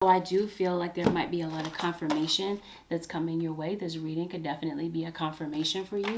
So I do feel like there might be a lot of confirmation that's coming your way. This reading could definitely be a confirmation for you.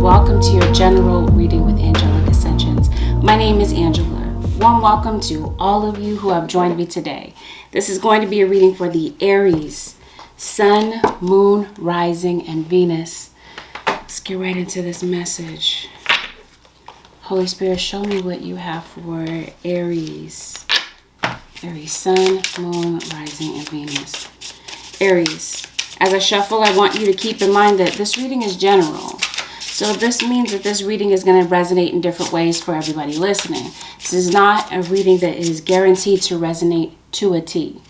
Welcome to your general reading with Angelic Ascensions. My name is Angela. Warm welcome to all of you who have joined me today. This is going to be a reading for the Aries, Sun, Moon, Rising, and Venus. Let's get right into this message. Holy Spirit, show me what you have for Aries. Aries, Sun, Moon, Rising, and Venus. Aries, as I shuffle, I want you to keep in mind that this reading is general. So this means that this reading is going to resonate in different ways for everybody listening. This is not a reading that is guaranteed to resonate to a T.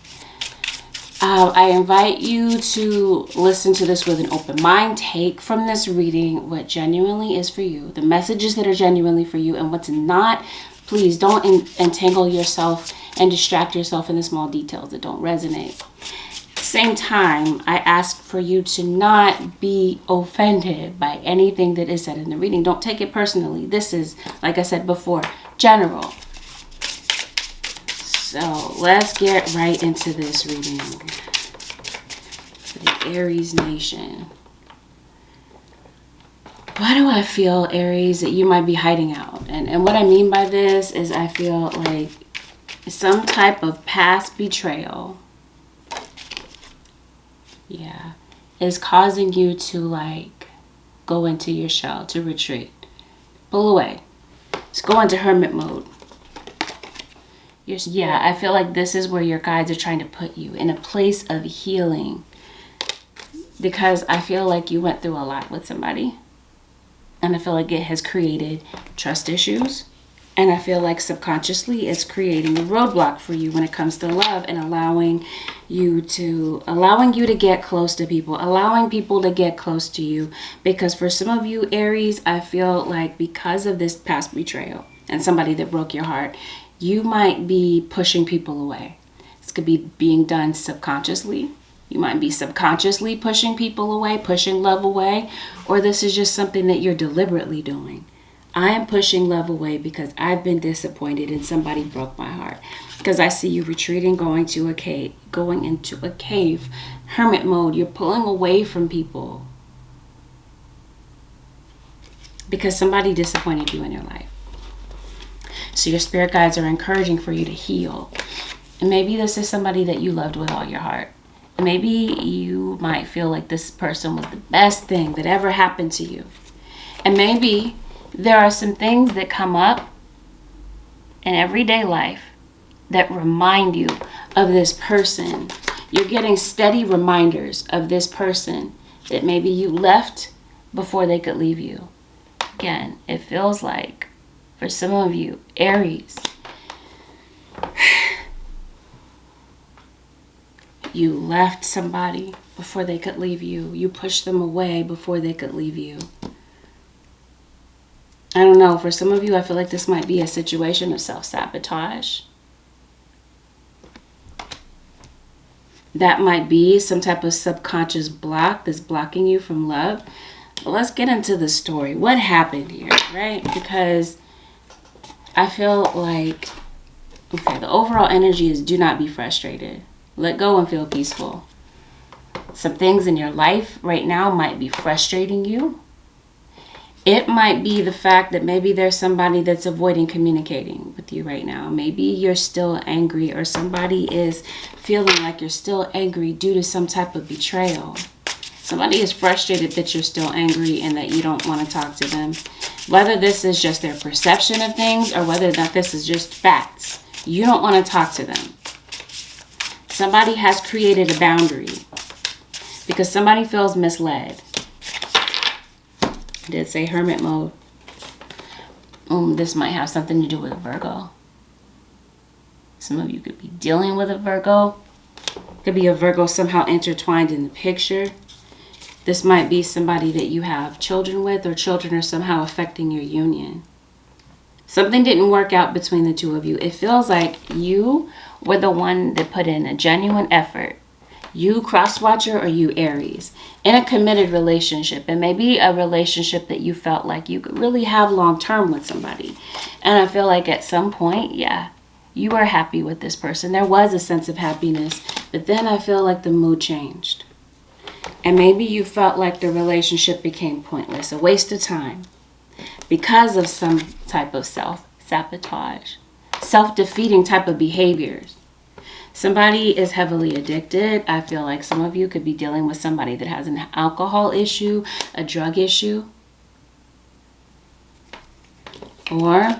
I invite you to listen to this with an open mind. Take from this reading what genuinely is for you, the messages that are genuinely for you, and what's not. Please don't entangle yourself and distract yourself in the small details that don't resonate. Same time, I ask for you to not be offended by anything that is said in the reading. Don't take it personally. This is, like I said before, general. So let's get right into this reading for the Aries nation. Why do I feel, Aries, that you might be hiding out? And what I mean by this is I feel like some type of past betrayal, is causing you to like go into your shell, to retreat, pull away, just go into hermit mode. I feel like this is where your guides are trying to put you, in a place of healing, because I feel like you went through a lot with somebody, and I feel like it has created trust issues. And I feel like subconsciously it's creating a roadblock for you when it comes to love, and allowing you to get close to people, allowing people to get close to you. Because for some of you, Aries, I feel like because of this past betrayal and somebody that broke your heart, you might be pushing people away. This could be being done subconsciously. You might be subconsciously pushing people away, pushing love away, or this is just something that you're deliberately doing. I am pushing love away because I've been disappointed and somebody broke my heart. Because I see you retreating, going into a cave, hermit mode. You're pulling away from people because somebody disappointed you in your life. So your spirit guides are encouraging for you to heal. And maybe this is somebody that you loved with all your heart. Maybe you might feel like this person was the best thing that ever happened to you. And maybe there are some things that come up in everyday life that remind you of this person. You're getting steady reminders of this person that maybe you left before they could leave you. Again, it feels like for some of you, Aries, you left somebody before they could leave you. You pushed them away before they could leave you. I don't know, for some of you, I feel like this might be a situation of self-sabotage. That might be some type of subconscious block that's blocking you from love. But let's get into the story. What happened here, right? Because I feel like, the overall energy is do not be frustrated. Let go and feel peaceful. Some things in your life right now might be frustrating you. It might be the fact that maybe there's somebody that's avoiding communicating with you right now. Maybe you're still angry, or somebody is feeling like you're still angry due to some type of betrayal. Somebody is frustrated that you're still angry and that you don't want to talk to them. Whether this is just their perception of things or whether or not this is just facts, you don't want to talk to them. Somebody has created a boundary because somebody feels misled. I did say hermit mode. This might have something to do with Virgo. Some of you could be dealing with a Virgo. Could be a Virgo somehow intertwined in the picture. This might be somebody that you have children with, or children are somehow affecting your union. Something didn't work out between the two of you. It feels like you were the one that put in a genuine effort. You cross watcher, or you Aries, in a committed relationship, and maybe a relationship that you felt like you could really have long term with somebody. And I feel like at some point, yeah, you were happy with this person. There was a sense of happiness, but then I feel like the mood changed. And maybe you felt like the relationship became pointless, a waste of time, because of some type of self-sabotage, self-defeating type of behaviors. Somebody is heavily addicted. I feel like some of you could be dealing with somebody that has an alcohol issue, a drug issue. Or,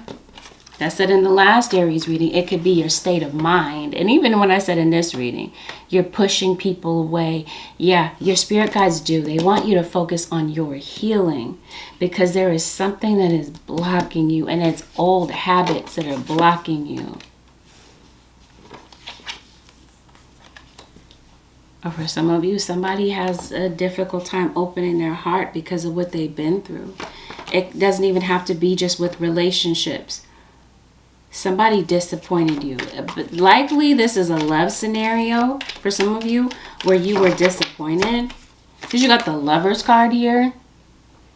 I said in the last Aries reading, it could be your state of mind. And even when I said in this reading, you're pushing people away. Yeah, your spirit guides do. They want you to focus on your healing, because there is something that is blocking you, and it's old habits that are blocking you. Or for some of you, somebody has a difficult time opening their heart because of what they've been through. It doesn't even have to be just with relationships. Somebody disappointed you. But likely this is a love scenario for some of you where you were disappointed. Because you got the Lover's card here.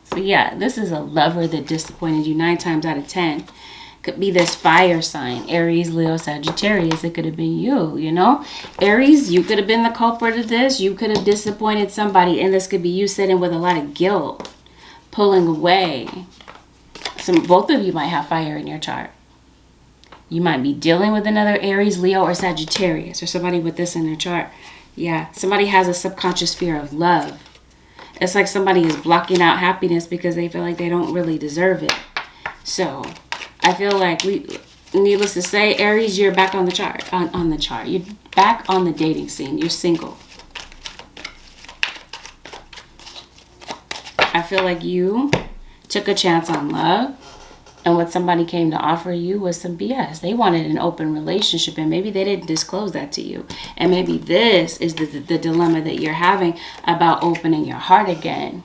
So yeah, this is a lover that disappointed you 9 times out of 10. Could be this fire sign, Aries, Leo, Sagittarius. It could have been you, you know. Aries, you could have been the culprit of this. You could have disappointed somebody, and this could be you sitting with a lot of guilt, pulling away. Both of you might have fire in your chart. You might be dealing with another Aries, Leo, or Sagittarius, or somebody with this in their chart. Yeah, somebody has a subconscious fear of love. It's like somebody is blocking out happiness because they feel like they don't really deserve it. So I feel like needless to say, Aries, you're back on the chart. On the chart. You're back on the dating scene. You're single. I feel like you took a chance on love, and what somebody came to offer you was some BS. They wanted an open relationship, and maybe they didn't disclose that to you. And maybe this is the dilemma that you're having about opening your heart again.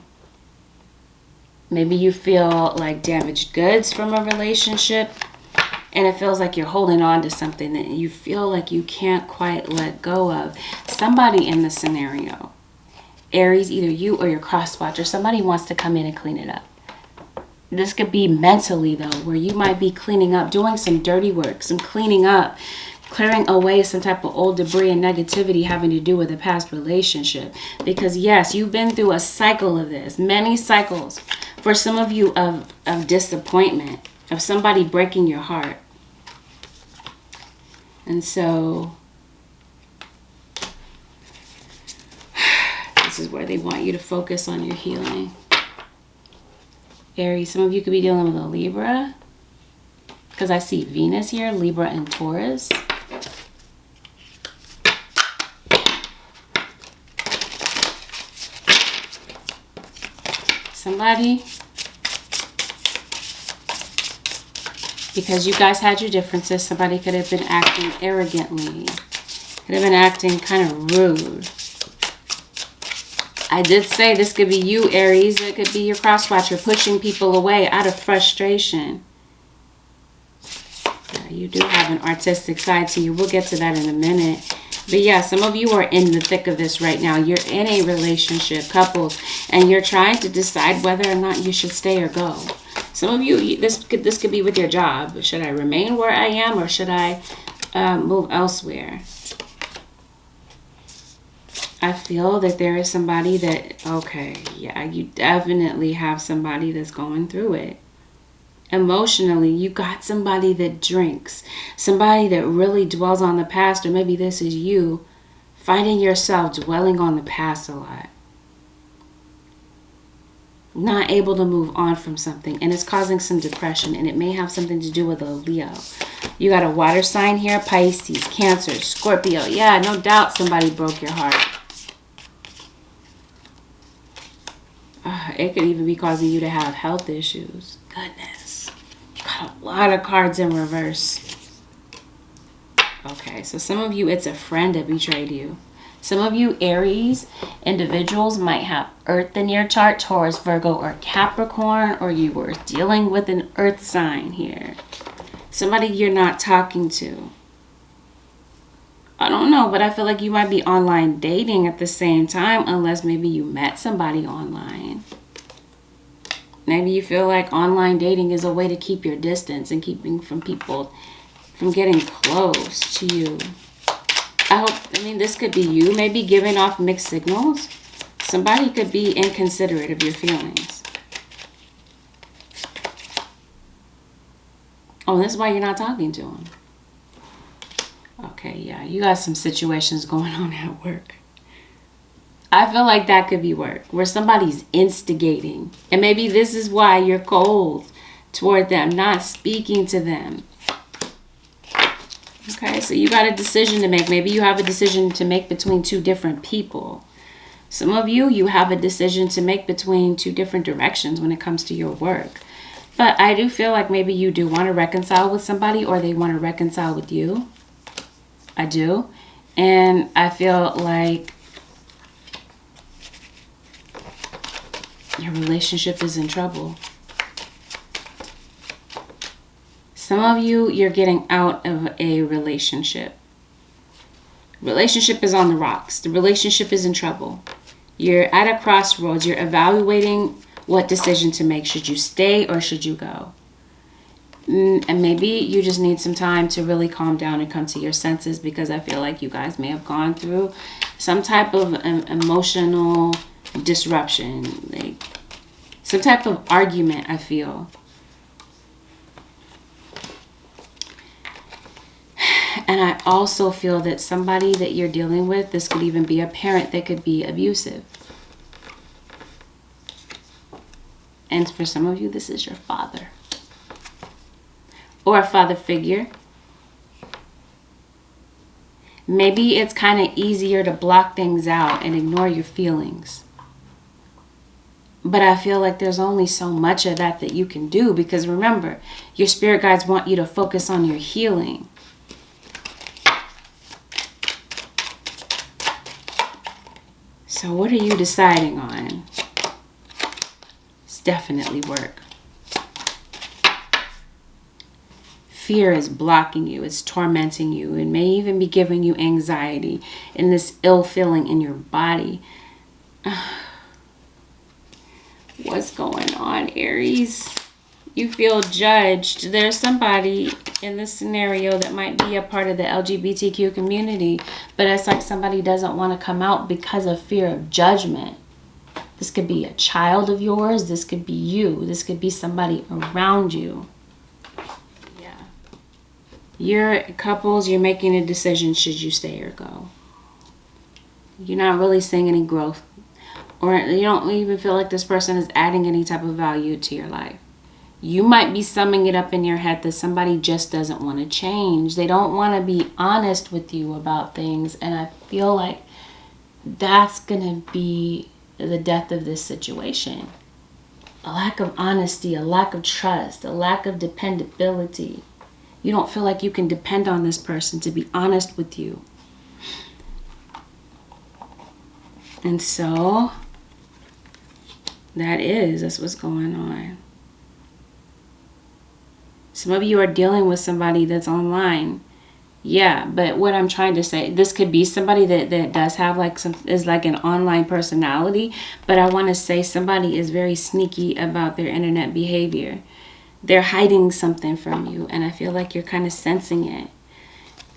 Maybe you feel like damaged goods from a relationship, and it feels like you're holding on to something that you feel like you can't quite let go of. Somebody in the scenario, Aries, either you or your cross watcher, somebody wants to come in and clean it up. This could be mentally, though, where you might be cleaning up, doing some dirty work, some cleaning up, clearing away some type of old debris and negativity having to do with a past relationship. Because, yes, you've been through a cycle of this, many cycles. For some of you of disappointment, of somebody breaking your heart. And so this is where they want you to focus on your healing. Aries, some of you could be dealing with a Libra, because I see Venus here, Libra and Taurus. Somebody, because you guys had your differences, somebody could have been acting arrogantly, could have been acting kind of rude. I did say this could be you, Aries. It could be your cross-watcher pushing people away out of frustration. Yeah, you do have an artistic side to you. We'll get to that in a minute. But yeah, some of you are in the thick of this right now. You're in a relationship, couples, and you're trying to decide whether or not you should stay or go. Some of you, this could be with your job. Should I remain where I am, or should I move elsewhere? I feel that there is somebody that, okay, yeah, you definitely have somebody that's going through it. Emotionally, you got somebody that drinks, somebody that really dwells on the past, or maybe this is you finding yourself dwelling on the past a lot. Not able to move on from something, and it's causing some depression, and it may have something to do with a Leo. You got a water sign here, Pisces, Cancer, Scorpio. Yeah, no doubt somebody broke your heart. It could even be causing you to have health issues. Goodness. Got a lot of cards in reverse. Okay, so some of you, it's a friend that betrayed you. Some of you Aries individuals might have Earth in your chart, Taurus, Virgo, or Capricorn, or you were dealing with an Earth sign here. Somebody you're not talking to. I don't know, but I feel like you might be online dating at the same time, unless maybe you met somebody online. Maybe you feel like online dating is a way to keep your distance and keeping from people from getting close to you. I mean, this could be you maybe giving off mixed signals. Somebody could be inconsiderate of your feelings. Oh, this is why you're not talking to them. Okay, yeah, you got some situations going on at work. I feel like that could be work, where somebody's instigating. And maybe this is why you're cold toward them, not speaking to them. Okay, so you got a decision to make. Maybe you have a decision to make between two different people. Some of you, you have a decision to make between two different directions when it comes to your work. But I do feel like maybe you do want to reconcile with somebody, or they want to reconcile with you. I do. And I feel like your relationship is in trouble. Some of you, you're getting out of a relationship. Relationship is on the rocks. The relationship is in trouble. You're at a crossroads. You're evaluating what decision to make. Should you stay or should you go? And maybe you just need some time to really calm down and come to your senses, because I feel like you guys may have gone through some type of emotional disruption, like some type of argument, I feel. And I also feel that somebody that you're dealing with, this could even be a parent that could be abusive. And for some of you, this is your father. Or a father figure. Maybe it's kind of easier to block things out and ignore your feelings. But I feel like there's only so much of that you can do, because remember, your spirit guides want you to focus on your healing. So what are you deciding on? It's definitely work. Fear is blocking you. It's tormenting you. It may even be giving you anxiety and this ill feeling in your body. What's going on, Aries? You feel judged. There's somebody in this scenario that might be a part of the LGBTQ community, but it's like somebody doesn't want to come out because of fear of judgment. This could be a child of yours. This could be you. This could be somebody around you. Yeah. You're couples, you're making a decision, should you stay or go? You're not really seeing any growth, or you don't even feel like this person is adding any type of value to your life. You might be summing it up in your head that somebody just doesn't want to change. They don't want to be honest with you about things. And I feel like that's going to be the death of this situation. A lack of honesty, a lack of trust, a lack of dependability. You don't feel like you can depend on this person to be honest with you. And so that's what's going on. Some of you are dealing with somebody that's online. Yeah, but what I'm trying to say, this could be somebody that does have is like an online personality, but I want to say somebody is very sneaky about their internet behavior. They're hiding something from you, and I feel like you're kind of sensing it.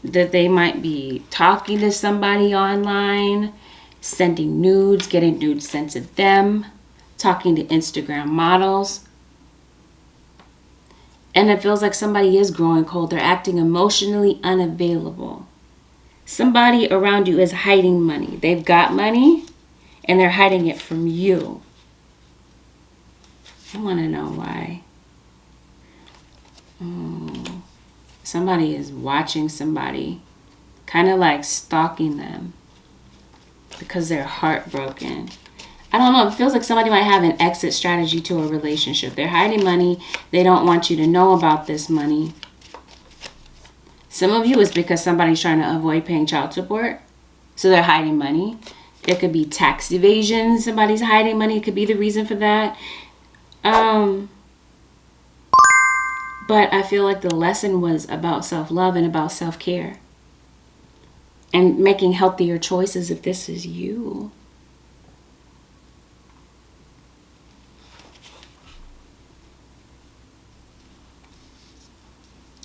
That they might be talking to somebody online, sending nudes, getting nudes sent to them, talking to Instagram models. And it feels like somebody is growing cold. They're acting emotionally unavailable. Somebody around you is hiding money. They've got money and they're hiding it from you. I want to know why. Somebody is watching somebody, kind of like stalking them because they're heartbroken. I don't know. It feels like somebody might have an exit strategy to a relationship. They're hiding money. They don't want you to know about this money. Some of you is because somebody's trying to avoid paying child support. So they're hiding money. It could be tax evasion. Somebody's hiding money. It could be the reason for that. But I feel like the lesson was about self-love and about self-care. And making healthier choices if this is you.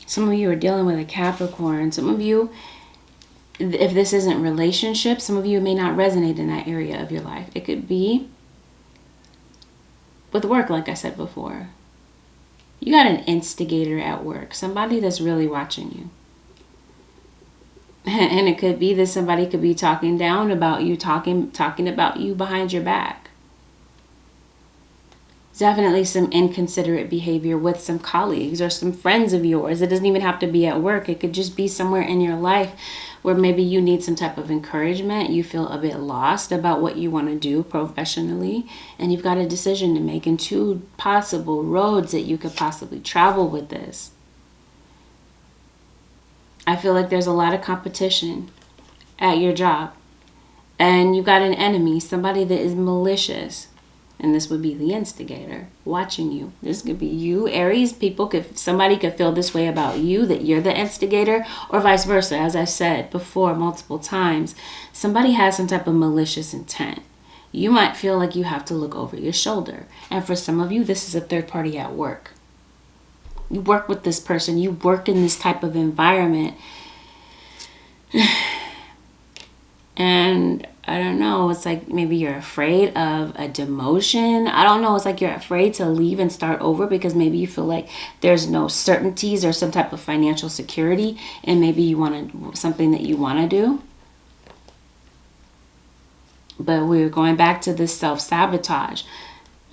Some of you are dealing with a Capricorn. Some of you, if this isn't relationship, some of you may not resonate in that area of your life. It could be with work, like I said before. You got an instigator at work. Somebody that's really watching you. And it could be that somebody could be talking down about you, talking about you behind your back. Definitely some inconsiderate behavior with some colleagues or some friends of yours. It doesn't even have to be at work. It could just be somewhere in your life where maybe you need some type of encouragement. You feel a bit lost about what you want to do professionally. And you've got a decision to make and 2 possible roads that you could possibly travel with this. I feel like there's a lot of competition at your job. And you've got an enemy, somebody that is malicious. And this would be the instigator watching you. This could be you, Aries. Somebody could feel this way about you, that you're the instigator, or vice versa. As I've said before multiple times, somebody has some type of malicious intent. You might feel like you have to look over your shoulder. And for some of you, this is a third party at work. You work with this person. You work in this type of environment. And I don't know, it's like maybe you're afraid of a demotion. I don't know, it's like you're afraid to leave and start over because maybe you feel like there's no certainties or some type of financial security, and maybe you want something that you want to do. But we're going back to this self-sabotage,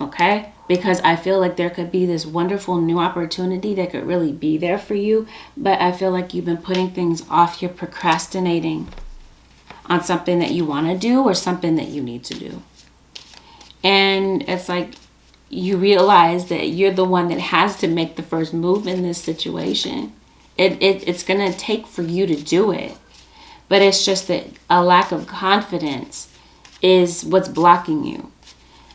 okay? Because I feel like there could be this wonderful new opportunity that could really be there for you, but I feel like you've been putting things off. You're procrastinating on something that you want to do or something that you need to do. And it's like you realize that you're the one that has to make the first move in this situation. It's going to take for you to do it. But it's just that a lack of confidence is what's blocking you.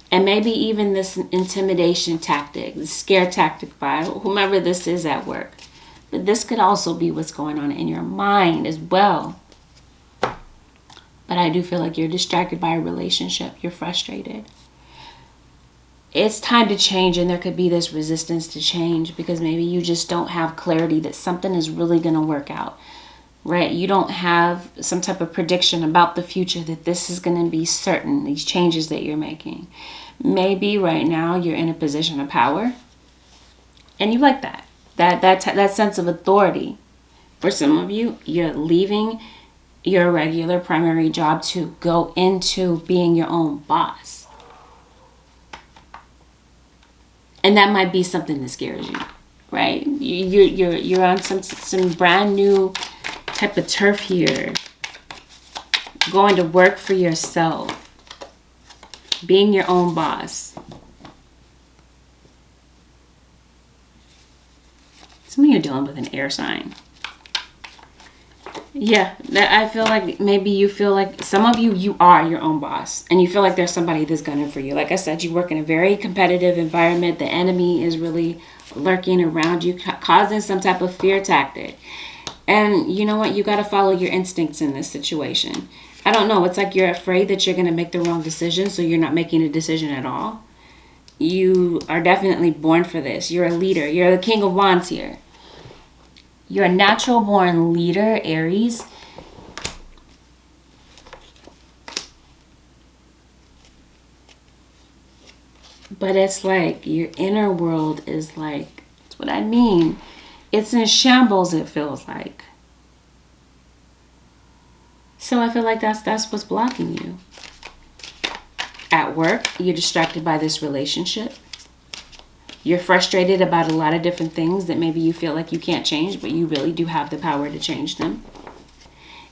And maybe even this intimidation tactic, the scare tactic by whomever this is at work. But this could also be what's going on in your mind as well. But I do feel like you're distracted by a relationship. You're frustrated. It's time to change, and there could be this resistance to change because maybe you just don't have clarity that something is really going to work out, right? You don't have some type of prediction about the future that this is going to be certain, these changes that you're making. Maybe right now you're in a position of power, and you like that sense of authority. For some of you, you're leaving your regular primary job to go into being your own boss. And that might be something that scares you, right? You're on some brand new type of turf here. Going to work for yourself. Being your own boss. Some of you are dealing with an air sign. Yeah, I feel like maybe you feel like some of you are your own boss, and you feel like there's somebody that's gunning for you. Like I said, you work in a very competitive environment. The enemy is really lurking around you, causing some type of fear tactic. And you know what? You got to follow your instincts in this situation. I don't know. It's like you're afraid that you're going to make the wrong decision, so you're not making a decision at all. You are definitely born for this. You're a leader. You're the King of Wands here. You're a natural born leader, Aries. But it's like your inner world is like, that's what I mean. It's in shambles, it feels like. So I feel like that's what's blocking you. At work, you're distracted by this relationship. You're frustrated about a lot of different things that maybe you feel like you can't change, but you really do have the power to change them.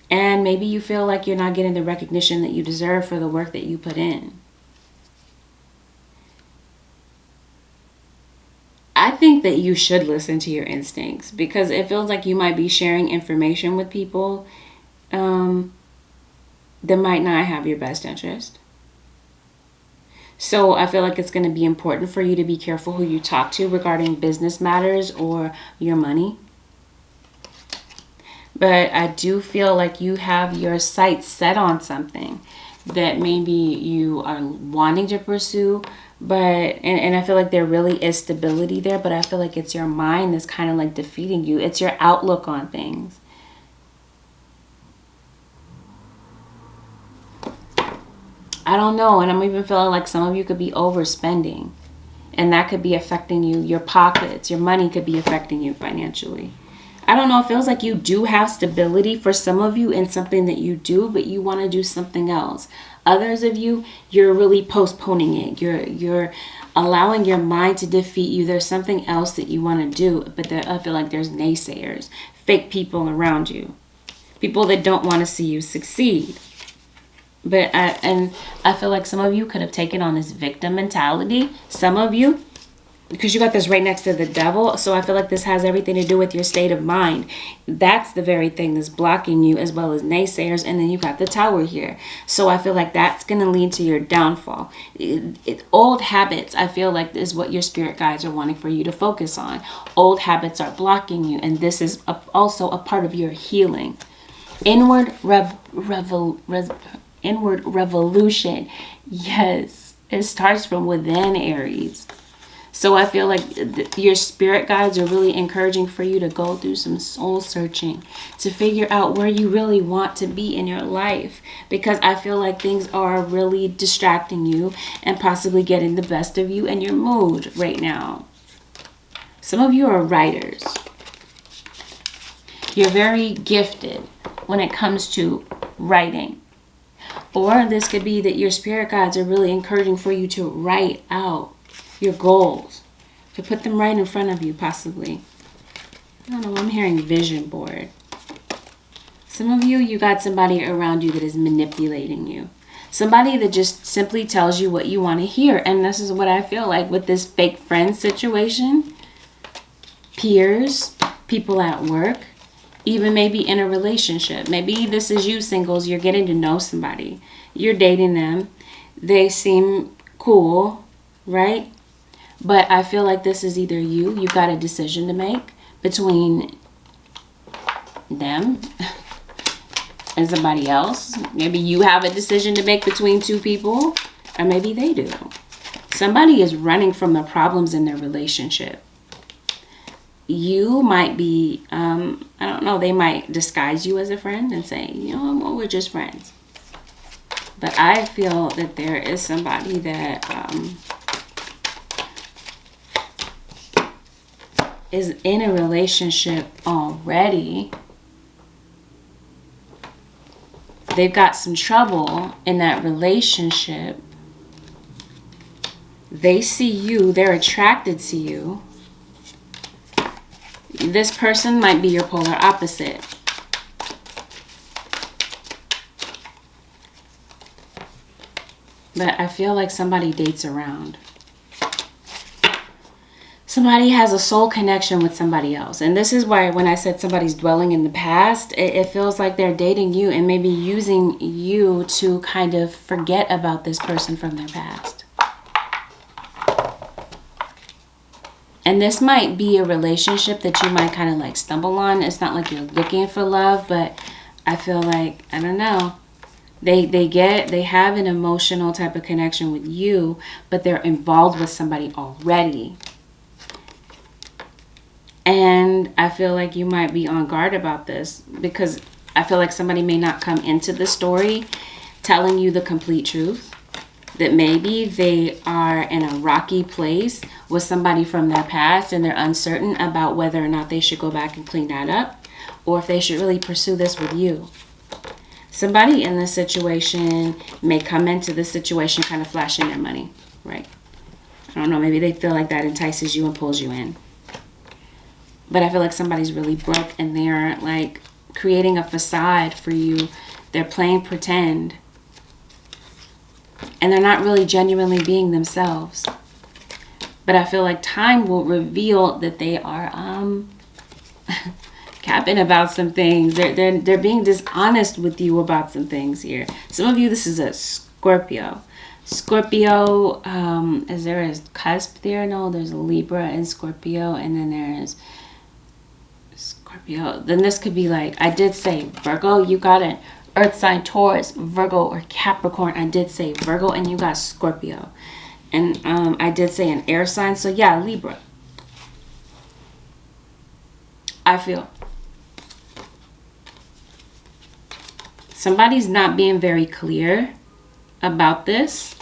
And maybe you feel like you're not getting the recognition that you deserve for the work that you put in. I think that you should listen to your instincts, because it feels like you might be sharing information with people that might not have your best interest. So I feel like it's going to be important for you to be careful who you talk to regarding business matters or your money. But I do feel like you have your sights set on something that maybe you are wanting to pursue. But, and I feel like there really is stability there, but I feel like it's your mind that's kind of like defeating you. It's your outlook on things. I don't know. And I'm even feeling like some of you could be overspending. And that could be affecting you, your pockets. Your money could be affecting you financially. I don't know. It feels like you do have stability for some of you in something that you do, but you want to do something else. Others of you, you're really postponing it. You're allowing your mind to defeat you. There's something else that you want to do, but I feel like there's naysayers, fake people around you, people that don't want to see you succeed. But I feel like some of you could have taken on this victim mentality. Some of you, because you got this right next to the devil. So I feel like this has everything to do with your state of mind. That's the very thing that's blocking you, as well as naysayers. And then you got the tower here. So I feel like that's going to lead to your downfall. Old habits, I feel like, is what your spirit guides are wanting for you to focus on. Old habits are blocking you. And this is also a part of your healing. Inward revolution. Yes, it starts from within, Aries. So I feel like your spirit guides are really encouraging for you to go through some soul searching to figure out where you really want to be in your life, because I feel like things are really distracting you and possibly getting the best of you and your mood right now. Some of you are writers. You're very gifted when it comes to writing. Or this could be that your spirit guides are really encouraging for you to write out your goals, to put them right in front of you, possibly. I don't know, I'm hearing vision board. Some of you, you got somebody around you that is manipulating you. Somebody that just simply tells you what you want to hear. And this is what I feel like with this fake friend situation. Peers, people at work, even maybe in a relationship. Maybe this is you singles, you're getting to know somebody. You're dating them. They seem cool, right? But I feel like this is either you got a decision to make between them and somebody else. Maybe you have a decision to make between two people, or maybe they do. Somebody is running from the problems in their relationship. You might be, I don't know, they might disguise you as a friend and say, you know, well, we're just friends. But I feel that there is somebody that is in a relationship already. They've got some trouble in that relationship. They see you, they're attracted to you. This person might be your polar opposite. But I feel like somebody dates around. Somebody has a soul connection with somebody else. And this is why when I said somebody's dwelling in the past, it feels like they're dating you and maybe using you to kind of forget about this person from their past. And this might be a relationship that you might kind of like stumble on. It's not like you're looking for love, but I feel like, I don't know. They have an emotional type of connection with you, but they're involved with somebody already. And I feel like you might be on guard about this, because I feel like somebody may not come into the story telling you the complete truth. That maybe they are in a rocky place with somebody from their past and they're uncertain about whether or not they should go back and clean that up, or if they should really pursue this with you. Somebody in this situation may come into this situation kind of flashing their money, right? I don't know, maybe they feel like that entices you and pulls you in. But I feel like somebody's really broke and they're like creating a facade for you. They're playing pretend. And they're not really genuinely being themselves. But I feel like time will reveal that they are capping about some things. They're being dishonest with you about some things here. Some of you, this is a Scorpio. Scorpio, is there a cusp there? No, there's a Libra and Scorpio, and then there's Scorpio. Then this could be like, I did say Virgo, you got an Earth sign, Taurus, Virgo, or Capricorn. I did say Virgo, and you got Scorpio. And I did say an air sign, so yeah, Libra. I feel somebody's not being very clear about this,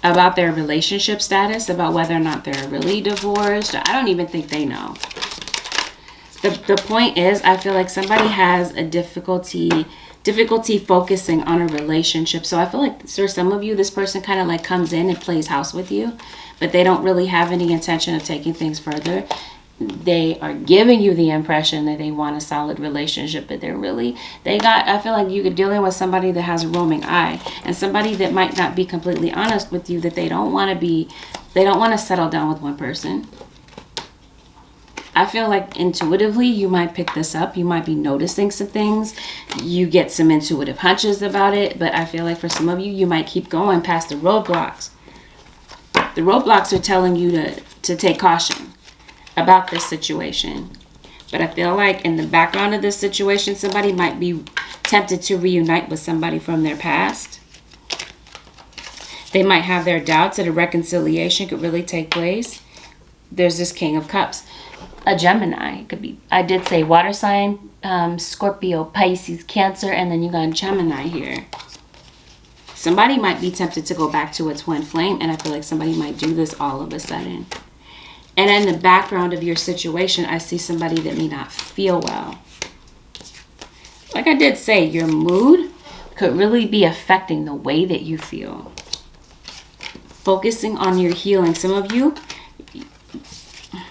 about their relationship status, about whether or not they're really divorced. I don't even think they know. The point is, I feel like somebody has a difficulty focusing on a relationship. So I feel like for some of you, this person kind of like comes in and plays house with you, but they don't really have any intention of taking things further. They are giving you the impression that they want a solid relationship, but I feel like you're dealing with somebody that has a roaming eye, and somebody that might not be completely honest with you, that they don't want to settle down with one person. I feel like intuitively you might pick this up. You might be noticing some things. You get some intuitive hunches about it, but I feel like for some of you, you might keep going past the roadblocks. The roadblocks are telling you to take caution about this situation. But I feel like in the background of this situation, somebody might be tempted to reunite with somebody from their past. They might have their doubts that a reconciliation could really take place. There's this King of Cups. A Gemini. It could be, I did say water sign, Scorpio, Pisces, Cancer, and then you got Gemini here. Somebody might be tempted to go back to a twin flame, and I feel like somebody might do this all of a sudden. And in the background of your situation, I see somebody that may not feel well. Like I did say, your mood could really be affecting the way that you feel. Focusing on your healing. Some of you,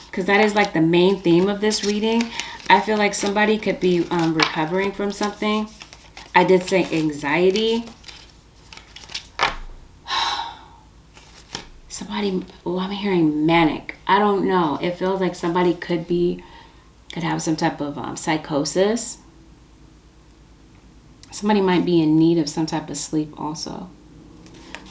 because that is like the main theme of this reading, I feel like somebody could be recovering from something. I did say anxiety. Somebody, I'm hearing manic. I don't know. It feels like somebody could have some type of psychosis. Somebody might be in need of some type of sleep also.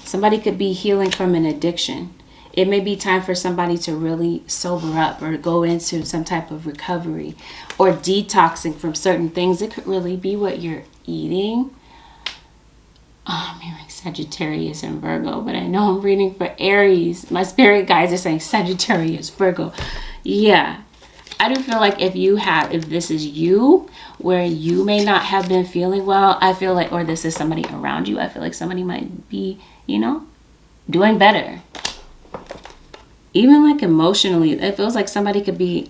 Somebody could be healing from an addiction. It may be time for somebody to really sober up or go into some type of recovery or detoxing from certain things. It could really be what you're eating. Oh, I'm hearing Sagittarius and Virgo, but I know I'm reading for Aries. My spirit guides are saying Sagittarius, Virgo. Yeah, I do feel like if this is you, where you may not have been feeling well, I feel like, or this is somebody around you, I feel like somebody might be, doing better. Even like emotionally, it feels like somebody could be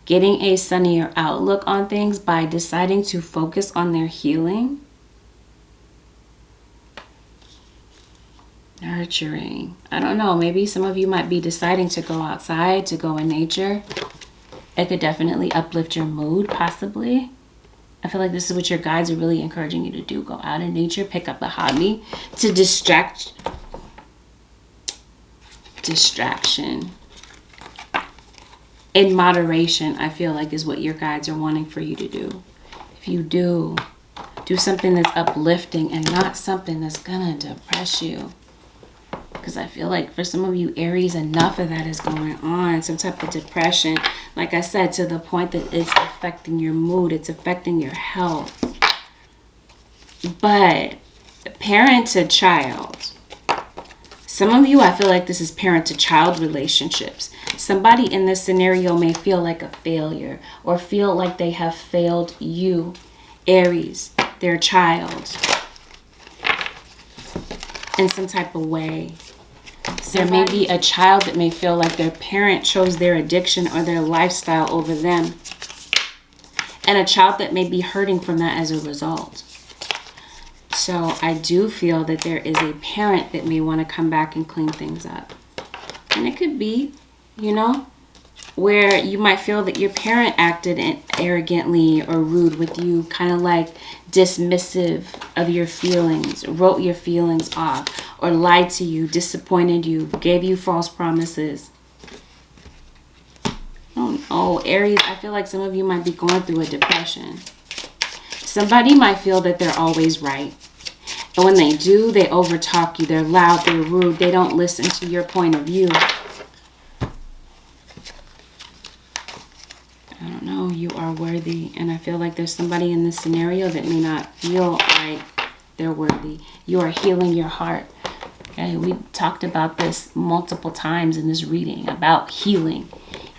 getting a sunnier outlook on things by deciding to focus on their healing. Nurturing. I don't know. Maybe some of you might be deciding to go outside, to go in nature. It could definitely uplift your mood, possibly. I feel like this is what your guides are really encouraging you to do. Go out in nature, pick up a hobby to distraction. In moderation, I feel like is what your guides are wanting for you to do. If you do something that's uplifting and not something that's gonna depress you. Because I feel like for some of you Aries, enough of that is going on. Some type of depression, like I said, to the point that it's affecting your mood, it's affecting your health. But parent to child. Some of you, I feel like this is parent to child relationships. Somebody in this scenario may feel like a failure or feel like they have failed you, Aries, their child, in some type of way. There may be a child that may feel like their parent chose their addiction or their lifestyle over them. And a child that may be hurting from that as a result. So I do feel that there is a parent that may want to come back and clean things up. And it could be, where you might feel that your parent acted arrogantly or rude with you, kind of like dismissive of your feelings, wrote your feelings off, or lied to you, disappointed you, gave you false promises. Oh, Aries, I feel like some of you might be going through a depression. Somebody might feel that they're always right. And when they do, they overtalk you. They're loud, they're rude. They don't listen to your point of view. I don't know, you are worthy. And I feel like there's somebody in this scenario that may not feel like they're worthy. You are healing your heart. Okay, we talked about this multiple times in this reading about healing.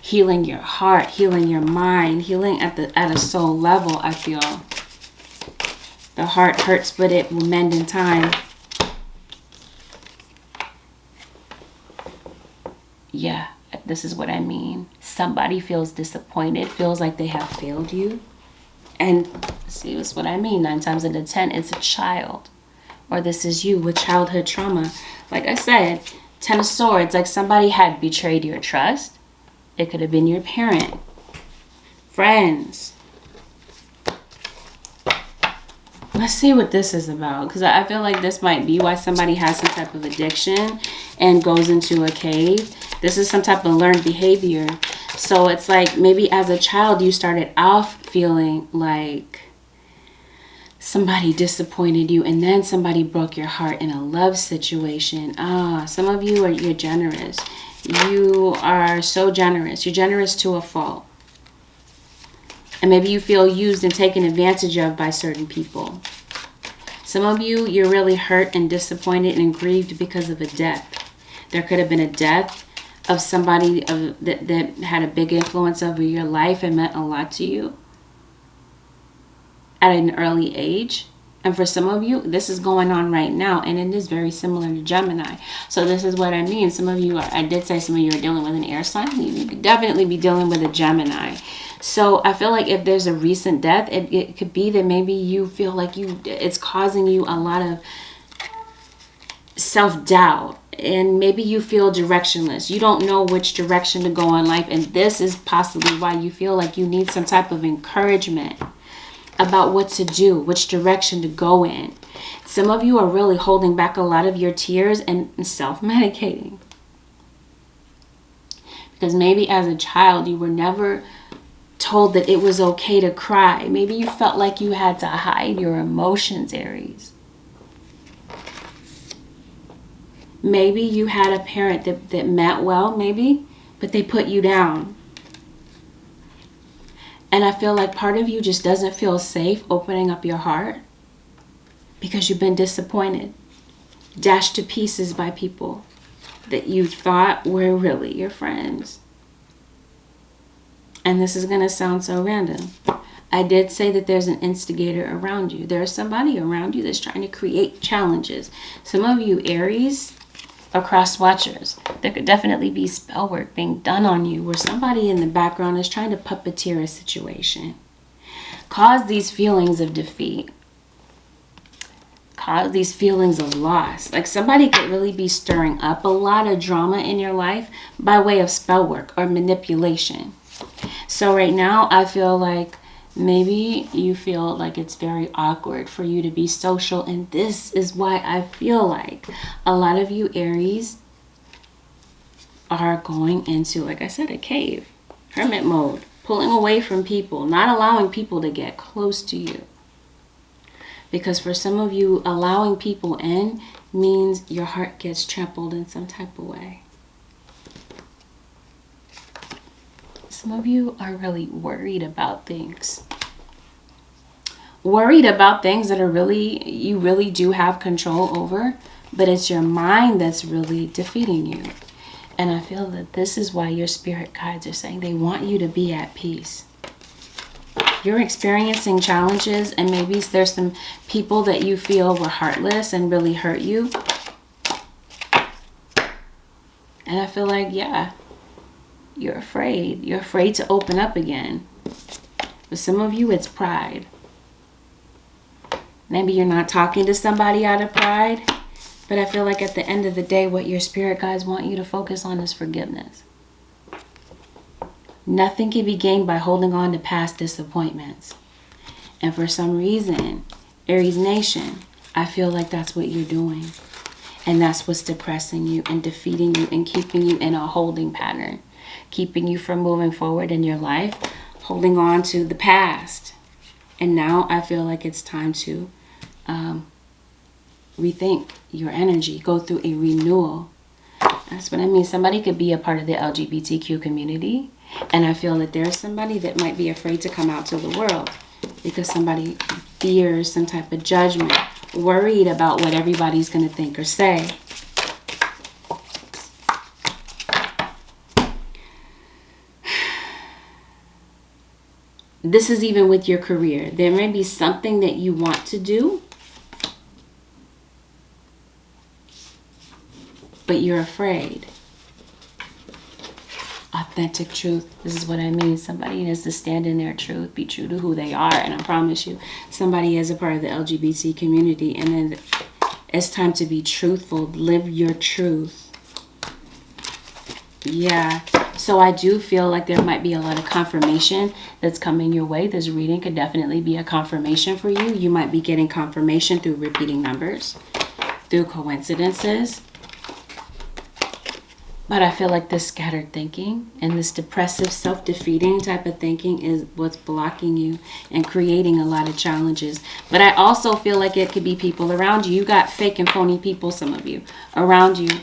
Healing your heart, healing your mind, healing at a soul level, I feel. The heart hurts, but it will mend in time. Yeah, this is what I mean. Somebody feels disappointed, feels like they have failed you. And see, this is what I mean. 9 times out of 10, it's a child. Or this is you with childhood trauma. Like I said, 10 of Swords, like somebody had betrayed your trust. It could have been your parent, friends. Let's see what this is about, because I feel like this might be why somebody has some type of addiction and goes into a cave. This is some type of learned behavior. So it's like maybe as a child you started off feeling like somebody disappointed you, and then somebody broke your heart in a love situation. Some of you you're generous. You are so generous. You're generous to a fault. And maybe you feel used and taken advantage of by certain people. Some of you, you're really hurt and disappointed and grieved because of a death. There could have been a death of somebody that had a big influence over your life and meant a lot to you at an early age. And for some of you, this is going on right now, and it is very similar to Gemini. So this is what I mean. Some of you, I did say some of you are dealing with an air sign. You could definitely be dealing with a Gemini. So I feel like if there's a recent death, it could be that maybe you feel like it's causing you a lot of self-doubt. And maybe you feel directionless. You don't know which direction to go in life. And this is possibly why you feel like you need some type of encouragement about what to do, which direction to go in. Some of you are really holding back a lot of your tears and self-medicating. Because maybe as a child, you were never told that it was okay to cry. Maybe you felt like you had to hide your emotions, Aries. Maybe you had a parent that meant well, maybe, but they put you down. And I feel like part of you just doesn't feel safe opening up your heart because you've been disappointed, dashed to pieces by people that you thought were really your friends. And this is going to sound so random. I did say that there's an instigator around you. There's somebody around you that's trying to create challenges. Some of you, Aries, are cross watchers. There could definitely be spell work being done on you where somebody in the background is trying to puppeteer a situation. Cause these feelings of defeat. Cause these feelings of loss. Like somebody could really be stirring up a lot of drama in your life by way of spell work or manipulation. So right now I feel like maybe you feel like it's very awkward for you to be social, and this is why I feel like a lot of you Aries are going into, like I said, a cave, hermit mode, pulling away from people, not allowing people to get close to you. Because for some of you, allowing people in means your heart gets trampled in some type of way. Some of you are really worried about things. Worried about things that are you really do have control over, but it's your mind that's really defeating you. And I feel that this is why your spirit guides are saying they want you to be at peace. You're experiencing challenges, and maybe there's some people that you feel were heartless and really hurt you. And I feel like, yeah, you're afraid. You're afraid to open up again. For some of you, it's pride. Maybe you're not talking to somebody out of pride, but I feel like at the end of the day, what your spirit guides want you to focus on is forgiveness. Nothing can be gained by holding on to past disappointments. And for some reason, Aries Nation, I feel like that's what you're doing. And that's what's depressing you and defeating you and keeping you in a holding pattern, keeping you from moving forward in your life, holding on to the past. And now I feel like it's time to rethink your energy, go through a renewal. That's what I mean. Somebody could be a part of the LGBTQ community, and I feel that there's somebody that might be afraid to come out to the world because somebody fears some type of judgment, worried about what everybody's going to think or say. This is even with your career. There may be something that you want to do, but you're afraid. Authentic truth. This is what I mean. Somebody has to stand in their truth, be true to who they are. And I promise you, somebody is a part of the LGBT community. And then it's time to be truthful. Live your truth. Yeah. So I do feel like there might be a lot of confirmation that's coming your way. This reading could definitely be a confirmation for you. You might be getting confirmation through repeating numbers, through coincidences. But I feel like this scattered thinking and this depressive, self-defeating type of thinking is what's blocking you and creating a lot of challenges. But I also feel like it could be people around you. You got fake and phony people, some of you, around you.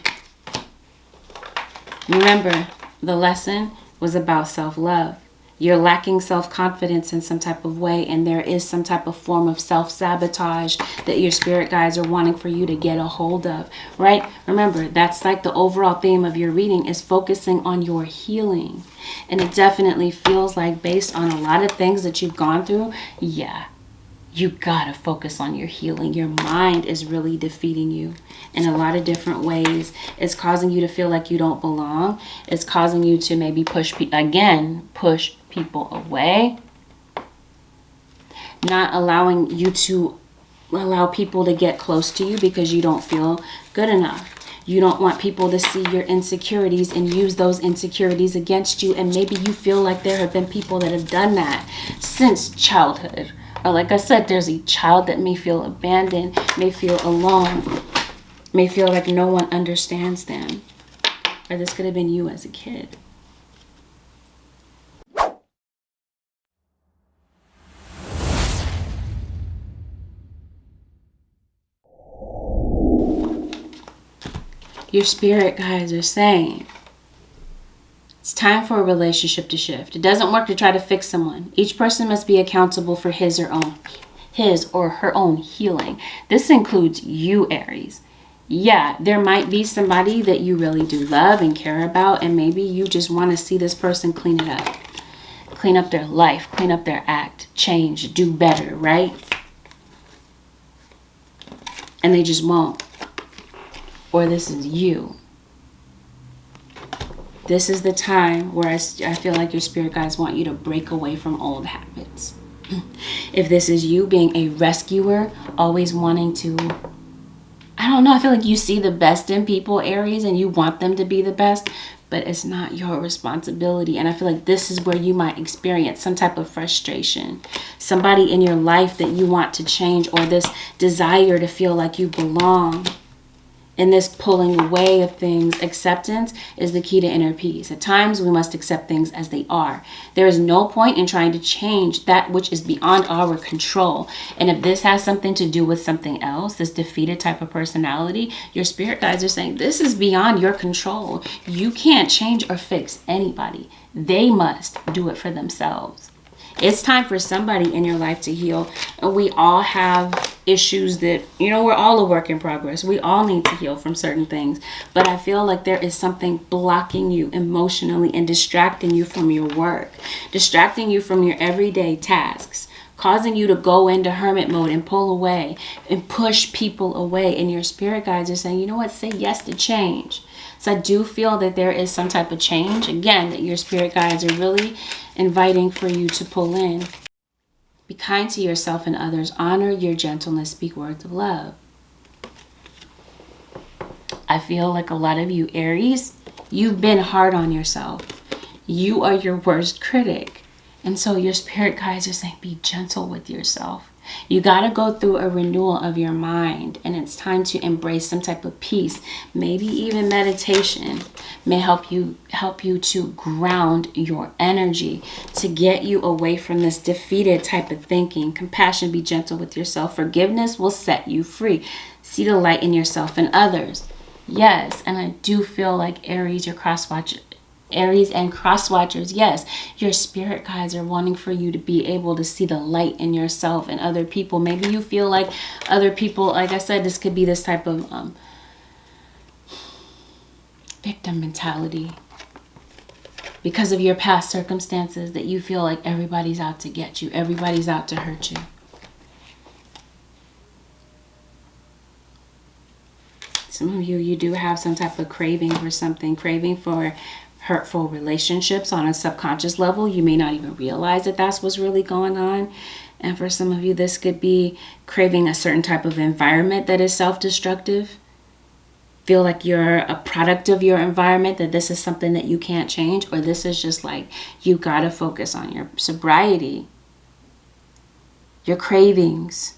Remember, the lesson was about self-love. You're lacking self-confidence in some type of way, and there is some type of form of self-sabotage that your spirit guides are wanting for you to get a hold of, right? Remember, that's like the overall theme of your reading is focusing on your healing. And it definitely feels like, based on a lot of things that you've gone through, yeah, you gotta focus on your healing. Your mind is really defeating you in a lot of different ways. It's causing you to feel like you don't belong. It's causing you to maybe push people away. Not allowing you to allow people to get close to you because you don't feel good enough. You don't want people to see your insecurities and use those insecurities against you. And maybe you feel like there have been people that have done that since childhood. Or like I said, there's a child that may feel abandoned, may feel alone, may feel like no one understands them. Or this could have been you as a kid. Your spirit guides are saying it's time for a relationship to shift. It doesn't work to try to fix someone. Each person must be accountable for his or her own healing. This includes you, Aries. Yeah, there might be somebody that you really do love and care about, and maybe you just want to see this person clean it up. Clean up their life, clean up their act, change, do better, right? And they just won't. Or this is you. This is the time where I feel like your spirit guides want you to break away from old habits. If this is you being a rescuer, always wanting to, I don't know, I feel like you see the best in people, Aries, and you want them to be the best, but it's not your responsibility. And I feel like this is where you might experience some type of frustration. Somebody in your life that you want to change, or this desire to feel like you belong. And this pulling away of things, acceptance is the key to inner peace. At times, we must accept things as they are. There is no point in trying to change that which is beyond our control. And if this has something to do with something else, this defeated type of personality, your spirit guides are saying this is beyond your control. You can't change or fix anybody. They must do it for themselves. It's time for somebody in your life to heal. We all have issues that, we're all a work in progress. We all need to heal from certain things. But I feel like there is something blocking you emotionally and distracting you from your work, distracting you from your everyday tasks, causing you to go into hermit mode and pull away and push people away. And your spirit guides are saying, you know what, say yes to change. So I do feel that there is some type of change, again, that your spirit guides are really inviting for you to pull in. Be kind to yourself and others. Honor your gentleness. Speak words of love. I feel like a lot of you, Aries, you've been hard on yourself. You are your worst critic. And so your spirit guides are saying, be gentle with yourself. You got to go through a renewal of your mind, and it's time to embrace some type of peace. Maybe even meditation may help you to ground your energy, to get you away from this defeated type of thinking. Compassion, be gentle with yourself. Forgiveness will set you free. See the light in yourself and others. Yes, and I do feel like Aries, your Aries and cross watchers, yes, your spirit guides are wanting for you to be able to see the light in yourself and other people. Maybe you feel like other people, like I said, this could be this type of victim mentality because of your past circumstances, that you feel like everybody's out to get you, everybody's out to hurt you. Some of you do have some type of craving for something, craving for hurtful relationships on a subconscious level. You may not even realize that that's what's really going on. And for some of you, this could be craving a certain type of environment that is self-destructive. Feel like you're a product of your environment, that this is something that you can't change, or this is just like you gotta focus on your sobriety, your cravings.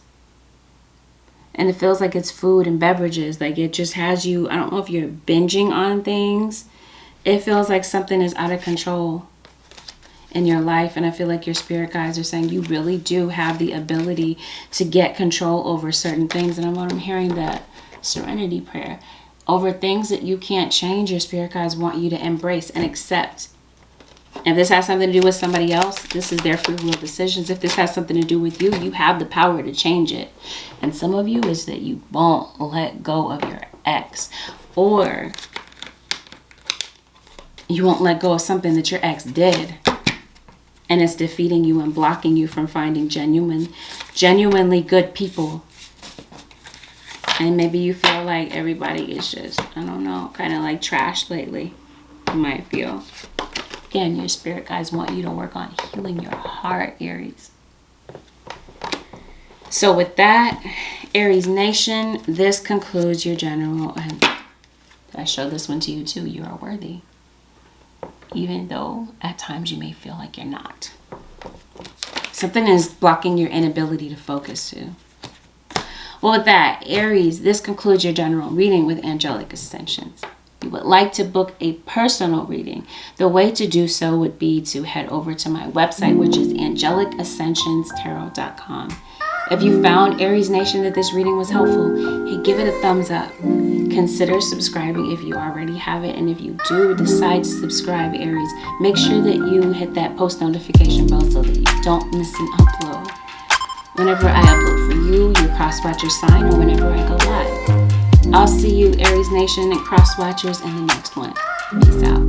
And it feels like it's food and beverages, like it just has you, I don't know if you're binging on things. It feels like something is out of control in your life. And I feel like your spirit guides are saying you really do have the ability to get control over certain things. And I'm hearing that serenity prayer. Over things that you can't change, your spirit guides want you to embrace and accept. If this has something to do with somebody else, this is their free will decisions. If this has something to do with you, you have the power to change it. And some of you is that you won't let go of your ex, or you won't let go of something that your ex did, and it's defeating you and blocking you from finding genuinely good people. And maybe you feel like everybody is just, I don't know, kind of like trash lately. You might feel. Again, your spirit guides want you to work on healing your heart, Aries. So with that, Aries Nation, this concludes your general. And I show this one to you too. You are worthy, even though at times you may feel like you're not. Something is blocking your inability to focus too. Well, with that, Aries, this concludes your general reading with Angelic Ascensions. If you would like to book a personal reading, the way to do so would be to head over to my website, which is AngelicAscensionsTarot.com. If you found, Aries Nation, that this reading was helpful, hey, give it a thumbs up. Consider subscribing if you already have it. And if you do decide to subscribe, Aries, make sure that you hit that post notification bell so that you don't miss an upload. Whenever I upload for you, your crosswatcher sign, or whenever I go live. I'll see you, Aries Nation and crosswatchers, in the next one. Peace out.